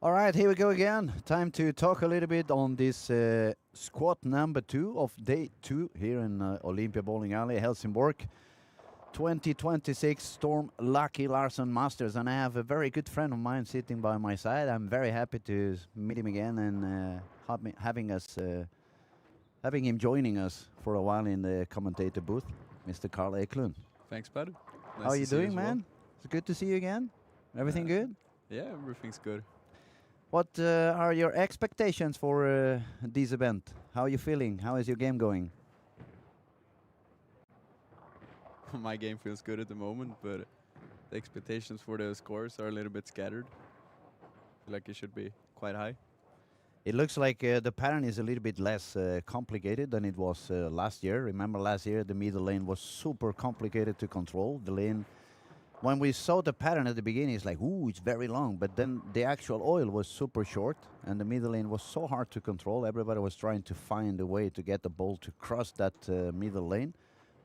All right, here we go again. Time to talk a little bit on this squat number 2 of day 2 here in Olympia Bowling Alley, Helsingborg. 2026 Storm Lucky Larson Masters, and I have a very good friend of mine sitting by my side. I'm very happy to meet him again and having him joining us for a while in the commentator booth, Mr. Carl Eklund. Thanks, bud. How are you doing, man? It's good to see you again. Everything good? Yeah, everything's good. What are your expectations for this event? How are you feeling? How is your game going? My game feels good at the moment, but the expectations for the scores are a little bit scattered. I feel like it should be quite high. It looks like the pattern is a little bit less complicated than it was last year. Remember last year the middle lane was super complicated to control. The lane, when we saw the pattern at the beginning, it's like, ooh, it's very long. But then the actual oil was super short, and the middle lane was so hard to control. Everybody was trying to find a way to get the ball to cross that middle lane.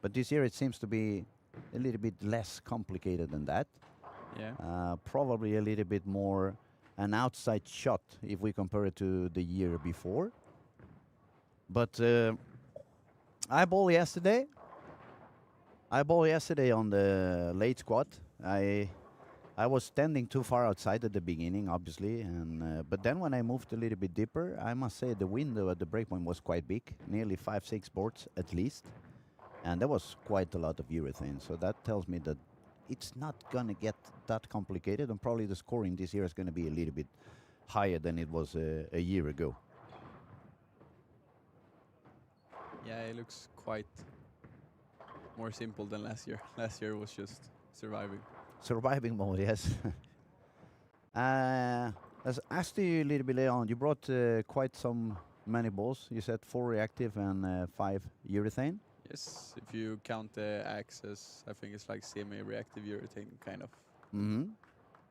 But this year it seems to be a little bit less complicated than that. Yeah. Probably a little bit more an outside shot if we compare it to the year before. But I bowled yesterday. On the late squat. I was standing too far outside at the beginning, obviously, and but then when I moved a little bit deeper, I must say the window at the breakpoint was quite big, nearly 5-6 boards at least. And there was quite a lot of urethane, so that tells me that it's not going to get that complicated, and probably the scoring this year is going to be a little bit higher than it was a year ago. Yeah, it looks quite more simple than last year. Last year was just surviving. Surviving mode, yes. As asked you a little bit later on, you brought quite some many balls. You said 4 reactive and 5 urethane. Yes, if you count the axes, I think it's like semi-reactive urethane, kind of. Mm-hmm.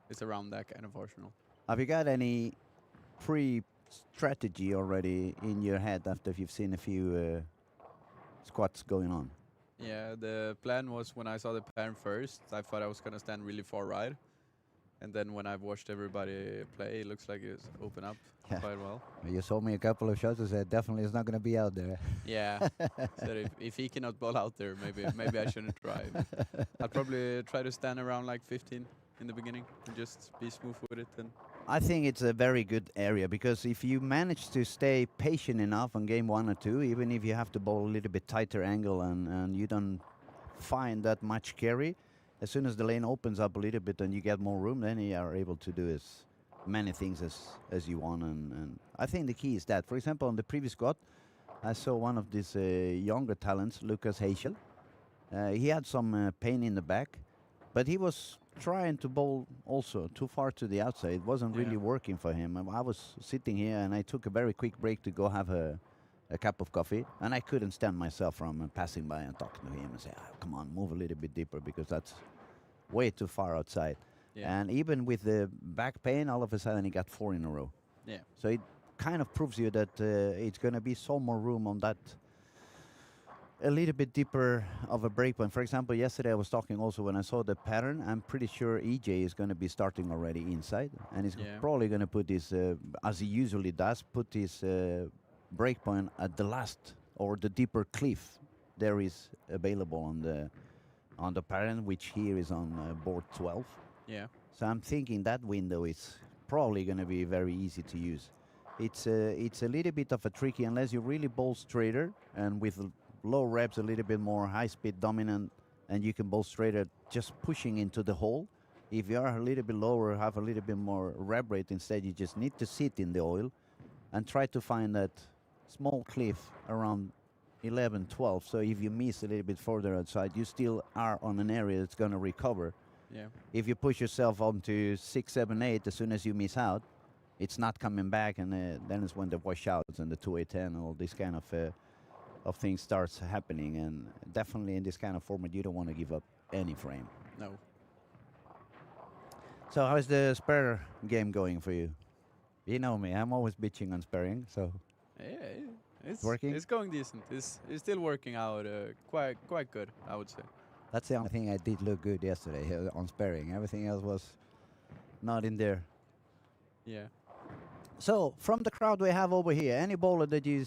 It's around that kind of arsenal. Have you got any pre-strategy already in your head after you've seen a few squats going on? Yeah, the plan was when I saw the pattern first, I thought I was going to stand really far right. And then when I've watched everybody play, it looks like it's open up quite well. You saw me a couple of shots and said definitely it's not going to be out there. Yeah, so if he cannot bowl out there, maybe I shouldn't try. I'll probably try to stand around like 15 in the beginning and just be smooth with it. And I think it's a very good area because if you manage to stay patient enough on game 1 or 2, even if you have to bowl a little bit tighter angle and you don't find that much carry, as soon as the lane opens up a little bit and you get more room, then you are able to do as many things as you want. And I think the key is that. For example, on the previous squad, I saw one of these younger talents, Lucas Heichel. He had some pain in the back, but he was trying to bowl also too far to the outside. It wasn't really working for him. I was sitting here and I took a very quick break to go have a cup of coffee, and I couldn't stand myself from passing by and talking to him and say, oh, come on, move a little bit deeper because that's way too far outside. Yeah. And even with the back pain, all of a sudden he got 4 in a row. Yeah. So it kind of proves you that it's going to be some more room on that a little bit deeper of a breakpoint. For example, yesterday I was talking also when I saw the pattern, I'm pretty sure EJ is going to be starting already inside, and he's probably going to put this, as he usually does, put his breakpoint at the last or the deeper cliff there is available on the pattern, which here is on board 12. Yeah. So I'm thinking that window is probably going to be very easy to use. It's a little bit of a tricky unless you really bowl straighter and with low reps a little bit more high speed dominant, and you can bowl straighter just pushing into the hole. If you are a little bit lower, have a little bit more rep rate instead, you just need to sit in the oil and try to find that small cliff around 11, 12. So if you miss a little bit further outside, you still are on an area that's going to recover. Yeah. If you push yourself onto 6, 7, 8, as soon as you miss out, it's not coming back, and then it's when the washouts and the 2-8-10 and all this kind of things starts happening. And definitely in this kind of format, you don't want to give up any frame. No. So how is the spare game going for you? You know me, I'm always bitching on sparing, so... Yeah, it's working. It's going decent. It's still working out quite good, I would say. That's the only thing I did look good yesterday on sparing. Everything else was not in there. Yeah. So from the crowd we have over here, any bowler that you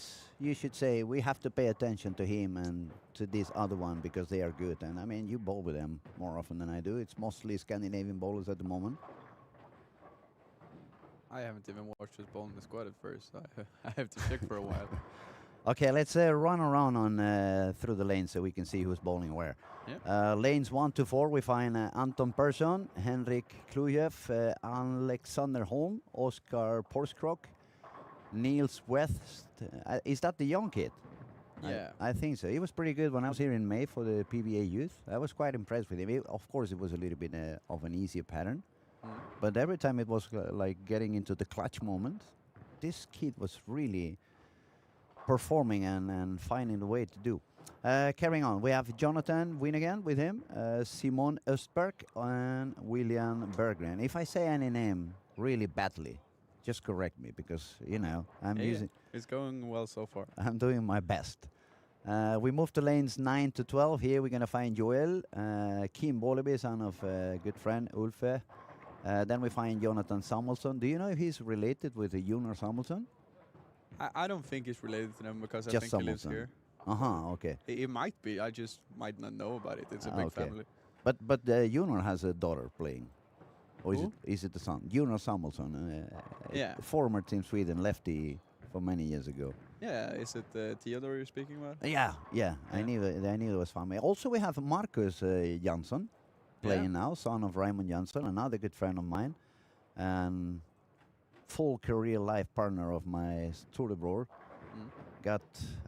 should say we have to pay attention to him and to this other one because they are good. And I mean, you bowl with them more often than I do. It's mostly Scandinavian bowlers at the moment. I haven't even watched us bowl in the squad at first. So I have to check for a while. Okay, let's run around on through the lanes so we can see who's bowling where. Yeah. Lanes 1 to 4, we find Anton Persson, Henrik Klujev, Alexander Holm, Oskar Porskrok, Niels West. Is that the young kid? Yeah. I think so. He was pretty good when I was here in May for the PBA youth. I was quite impressed with him. Of course, it was a little bit of an easier pattern, Mm. but every time it was like getting into the clutch moment, this kid was really performing and finding the way to do. Carrying on, we have Jonathan Winnigan with him, Simon Östberg, and William Berggren. If I say any name really badly, just correct me because I'm Yeah, using. it's going well so far. I'm doing my best. We move to lanes 9 to 12. Here we're going to find Joel, Kim Bolleby, son of a good friend, Ulfe. Then we find Jonathan Samuelsson. Do you know if he's related with Jonar Samuelsson? I don't think he's related to them because I Just think he lives Samuelsson. here. Okay. It might be. I just might not know about it. It's a big Okay. family. But Jonar has a daughter playing. Or Who? is it the son? Jonar Samuelsson, Yeah. former Team Sweden lefty for many years ago. Yeah, is it Theodore you're speaking about? Yeah. I knew it was family. Also, we have Marcus Jansson playing now, son of Raymond Jansson, another good friend of mine, and full career life partner of my storebror. Mm.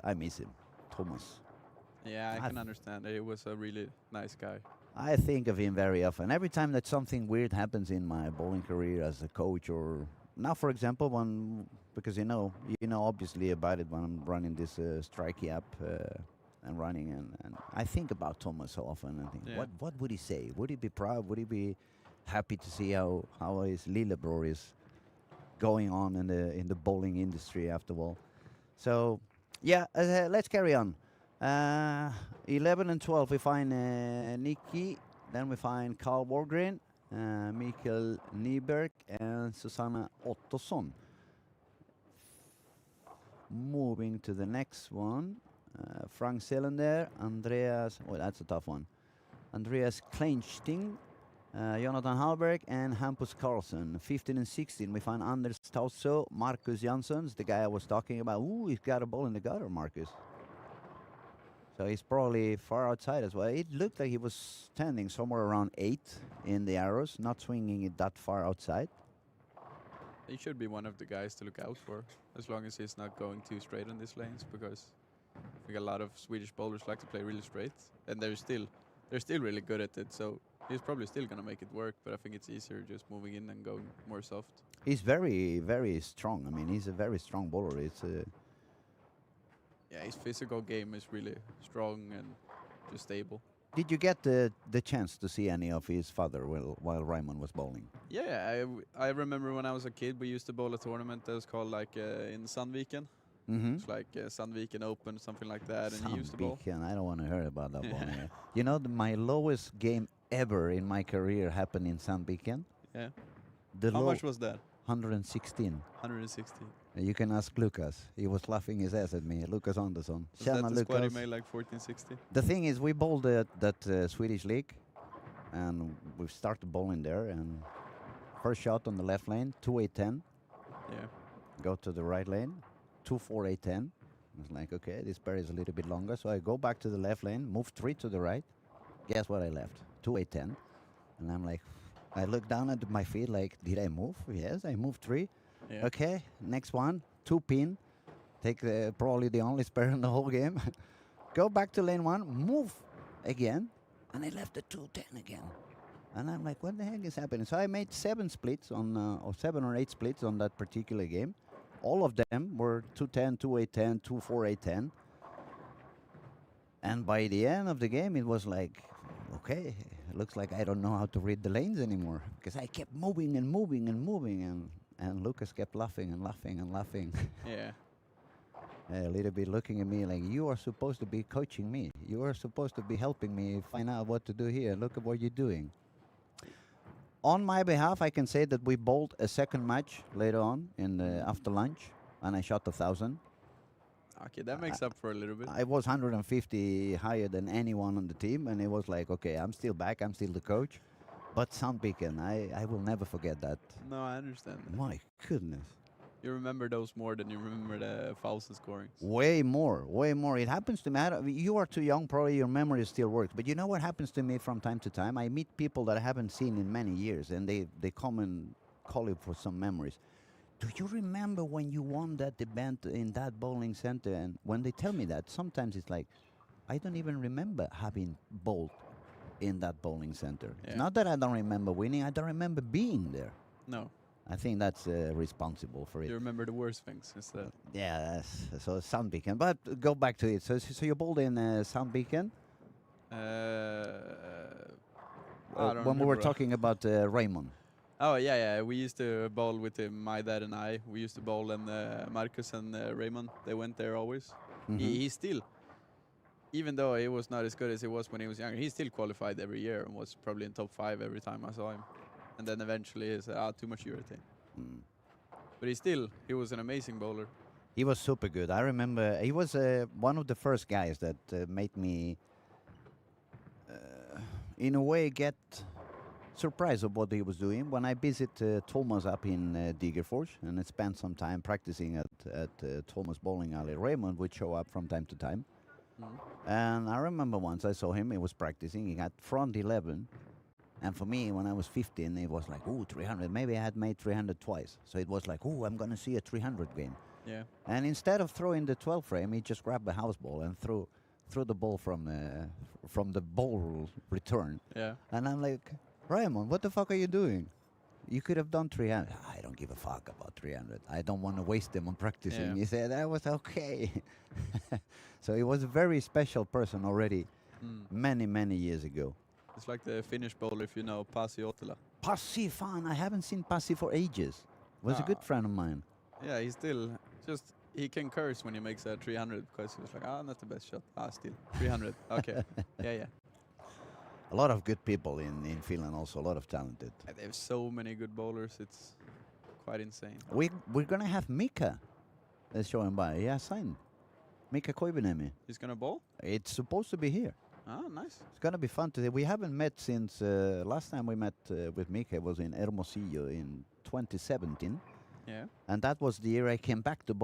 I miss him, Thomas. Yeah, I I can understand. He was a really nice guy. I think of him very often. Every time that something weird happens in my bowling career as a coach, or now, for example, because you know obviously about it when I'm running this Strikey app and running, and I think about Thomas so often and think, Yeah. what would he say? Would he be proud? Would he be happy to see how his lillebror is going on in the bowling industry after all? So, yeah, let's carry on. 11 and 12, we find Nikki. Then we find Carl Wargren, Mikael Nyberg, and Susanna Ottosson. Moving to the next one, Frank Cylinder, Andreas. Oh, that's a tough one. Andreas Kleinsting, Jonathan Hallberg, and Hampus Carlson. 15 and 16, we find Anders Tauso, Marcus Janssons, the guy I was talking about. Ooh, he's got a ball in the gutter, Marcus. So he's probably far outside as well. It looked like he was standing somewhere around 8 in the arrows, not swinging it that far outside. He should be one of the guys to look out for, as long as he's not going too straight on these lanes, because I think a lot of Swedish bowlers like to play really straight, and they're still really good at it. So he's probably still gonna make it work, but I think it's easier just moving in and going more soft. He's very, very strong. I mean, he's a very strong bowler. Yeah, his physical game is really strong and just stable. Did you get the chance to see any of his father while Raymond was bowling? Yeah, I remember when I was a kid, we used to bowl a tournament that was called like in Sandviken. Mm-hmm. It's like Sandviken Open, something like that, and he used to bowl. I don't want to hear about that one. You know, my lowest game ever in my career happened in Sandviken. Yeah. The How much was that? 116. 116. You can ask Lucas. He was laughing his ass at me. Lucas Andersson. Was that Tjena, the squad he Lucas. made like 1460? The thing is, we bowled that Swedish league, and we started bowling there. And first shot on the left lane, 2-8-10. Yeah. Go to the right lane, 2-4-8-10. I was like, okay, this berry is a little bit longer. So I go back to the left lane, move 3 to the right. Guess what I left? 2-8-10. And I'm like, I look down at my feet like, did I move? Yes, I moved 3. Yeah. Okay, next one, 2 pin. Take probably the only spare in the whole game. Go back to lane 1, move again, and I left the 2-10 again. And I'm like, what the heck is happening? So I made 7 splits or 7 or 8 splits on that particular game. All of them were 2-10, 2-8-10, 2-4-8-10. And by the end of the game, it was like, okay, it looks like I don't know how to read the lanes anymore, because I kept moving and moving and moving, and Lucas kept laughing and laughing and laughing. Yeah. A little bit looking at me like, you are supposed to be coaching me. You are supposed to be helping me find out what to do here. Look at what you're doing. On my behalf, I can say that we bowled a second match later on in the after lunch, and I shot 1,000. Okay, that makes up for a little bit. I was 150 higher than anyone on the team, and it was like, okay, I'm still back, I'm still the coach. But Sandviken, I will never forget that. No, I understand that. My goodness. You remember those more than you remember the thousand scorings. Way more, way more. It happens to me. You are too young, probably your memory still works. But you know what happens to me from time to time? I meet people that I haven't seen in many years, and they come and call you for some memories. Do you remember when you won that event in that bowling center? And when they tell me that, sometimes it's like, I don't even remember having bowled in that bowling center. Yeah. Not that I don't remember winning, I don't remember being there. No, I think that's responsible for it. you remember the worst things instead. Yeah, so Sandviken. But go back to it. So you bowled in Sandviken? I don't When we were remember. talking about Raymond. Oh yeah. We used to bowl with him, my dad and I. We used to bowl, and Marcus and Raymond. They went there always. Mhm. He still, even though he was not as good as he was when he was younger, he still qualified every year and was probably in top 5 every time I saw him. And then eventually he said, too much urethane. Mm. But he was an amazing bowler. He was super good. I remember he was one of the first guys that made me, in a way, get surprised of what he was doing. When I visit Thomas up in Degerfors and I spent some time practicing at Thomas Bowling Alley, Raymond would show up from time to time. And I remember once I saw him, he was practicing, he got front 11. And for me, when I was 15, it was like, ooh, 300. Maybe I had made 300 twice. So it was like, ooh, I'm going to see a 300 game. Yeah. And instead of throwing the 12 frame, he just grabbed the house ball and threw the ball from the ball return. Yeah. And I'm like, Raymond, what the fuck are you doing? You could have done 300. I don't give a fuck about 300. I don't want to waste them on practicing. Yeah. He said, that was okay. So he was a very special person already many, many years ago. It's like the Finnish bowler, if you know, Pasi Otila. Pasi, fan. I haven't seen Pasi for ages. Was a good friend of mine. Yeah, he's still he can curse when he makes a 300 because he was like, not the best shot. Still 300. Okay. Yeah. A lot of good people in Finland also, a lot of talented. And they have so many good bowlers, it's quite insane. We're going to have Mika showing by. He has signed. Mika Koivuniemi. He's gonna bowl? It's supposed to be here. Nice. It's going to be fun today. We haven't met since last time we met with Mika was in Hermosillo in 2017. Yeah. And that was the year I came back to bowl.